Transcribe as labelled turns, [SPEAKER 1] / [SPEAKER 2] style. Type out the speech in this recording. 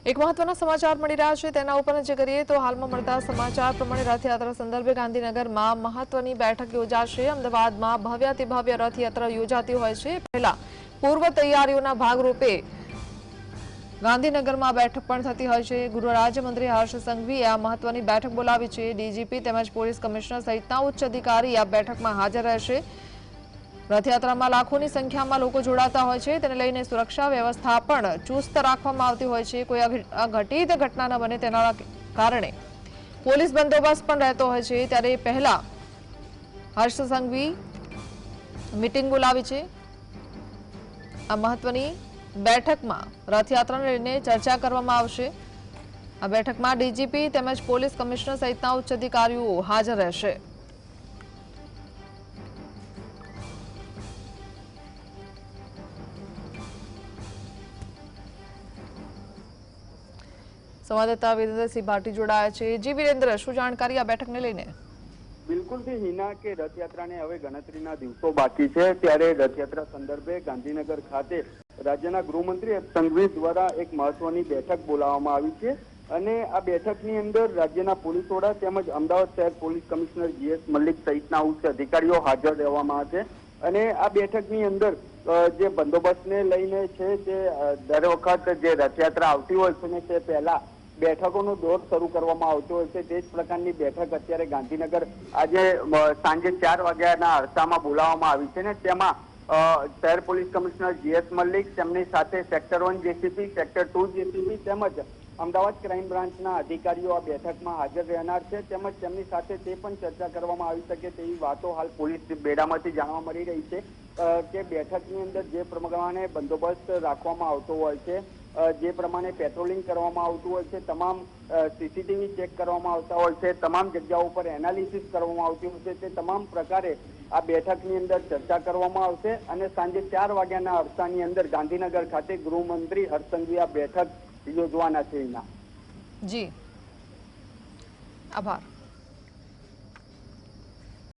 [SPEAKER 1] એક મહત્વના સમાચાર મળી રહ્યા છે તેના ઉપર નજર કરીએ તો હાલમાં મળતા સમાચાર પ્રમાણે રથયાત્રા સંદર્ભે ગાંધીનગરમાં મહત્વની બેઠક યોજાશે। અમદાવાદમાં ભવ્યાતિ ભવ્ય રથયાત્રા યોજાતી હોય છે। પહેલા પૂર્વ તૈયારીઓના ભાગરૂપે ગાંધીનગરમાં બેઠક પણ થતી હોય છે। ગૃહ રાજ્યમંત્રી હર્ષ સંઘવીએ આ મહત્વની બેઠક બોલાવી છે। ડીજીપી તેમજ પોલીસ કમિશનર સહિતના ઉચ્ચ અધિકારી આ બેઠકમાં હાજર રહેશે। રથયાત્રામાં લાખોની સંખ્યામાં લોકો જોડાતા હોય છે, તેને લઈને સુરક્ષા વ્યવસ્થા પણ ચુસ્ત રાખવામાં આવતી હોય છે। કોઈ અઘટિત ઘટના ન બને તેના કારણે પોલીસ બંદોબસ્ત પણ રહેતો હોય છે। ત્યારે પહેલા હર્ષ સંઘવી મીટિંગ બોલાવી છે। આ મહત્વની બેઠકમાં રથયાત્રાને લઈને ચર્ચા કરવામાં આવશે। આ બેઠકમાં ડીજીપી તેમજ પોલીસ કમિશનર સહિતના ઉચ્ચ અધિકારીઓ હાજર રહેશે। संवाददाता वीरेंद्र सिंह भाटी जोड़ाया है। जी वीरेंद्र, शू जानकारी आ बैठक ने लईने?
[SPEAKER 2] बिल्कुल थी हीना के रथयात्रा ने हवे गणतरीना दिवसों बाकी है त्यारे रथयात्रा संदर्भे गांधीनगर खाते राज्यना गृहमंत्री संघवी द्वारा एक महत्वनी बैठक बोलाववामां आवी छे અને આ બેઠકની અંદર રાજ્યના પોલીસ વડા તેમજ અમદાવાદ શહેર પોલીસ કમિશનર જીએસ મલ્લિક સહિતના ઉચ્ચ અધિકારીઓ હાજર રહેવામાં આવશે અને આ બેઠકની અંદર જે બંદોબસ્તને લઈને છે તે દર વખત જે રથયાત્રા આવતી હોય છે ને તે પહેલા બેઠકોનો દોર શરૂ કરવામાં આવતો હોય છે। તે જ પ્રકારની બેઠક અત્યારે ગાંધીનગર આજે સાંજે 4 વાગ્યાના અરસામાં બોલાવવામાં આવી છે ને તેમાં શહેર પોલીસ કમિશનર જીએસ મલ્લિક તેમની સાથે સેક્ટર 1 જેસીપી, સેક્ટર 2 જેસીપી તેમજ અમદાવાદ ક્રાઇમ બ્રાન્ચના અધિકારીઓ આ બેઠકમાં હાજર રહેનાર છે તેમજ તેમની સાથે તે પણ ચર્ચા કરવામાં આવી શકે તેવી વાતો હાલ પોલીસ બેડામાંથી જાણવા મળી રહી છે કે બેઠકની અંદર જે પ્રમાણે બંદોબસ્ત રાખવામાં આવતો હોય છે, જે પ્રમાણે પેટ્રોલિંગ કરવામાં આવતું હોય છે, તમામ સીસીટીવી ચેક કરવામાં આવતા હોય છે, તમામ જગ્યાઓ પર એનાલિસિસ કરવામાં આવતી હોય છે, તે તમામ પ્રકારે આ બેઠકની અંદર ચર્ચા કરવામાં આવશે અને સાંજે 4 વાગ્યાના અરસાની અંદર ગાંધીનગર ખાતે ગૃહમંત્રી હર્ષ સંઘવી આ બેઠક યોજવાના છે।
[SPEAKER 1] જી, આભાર।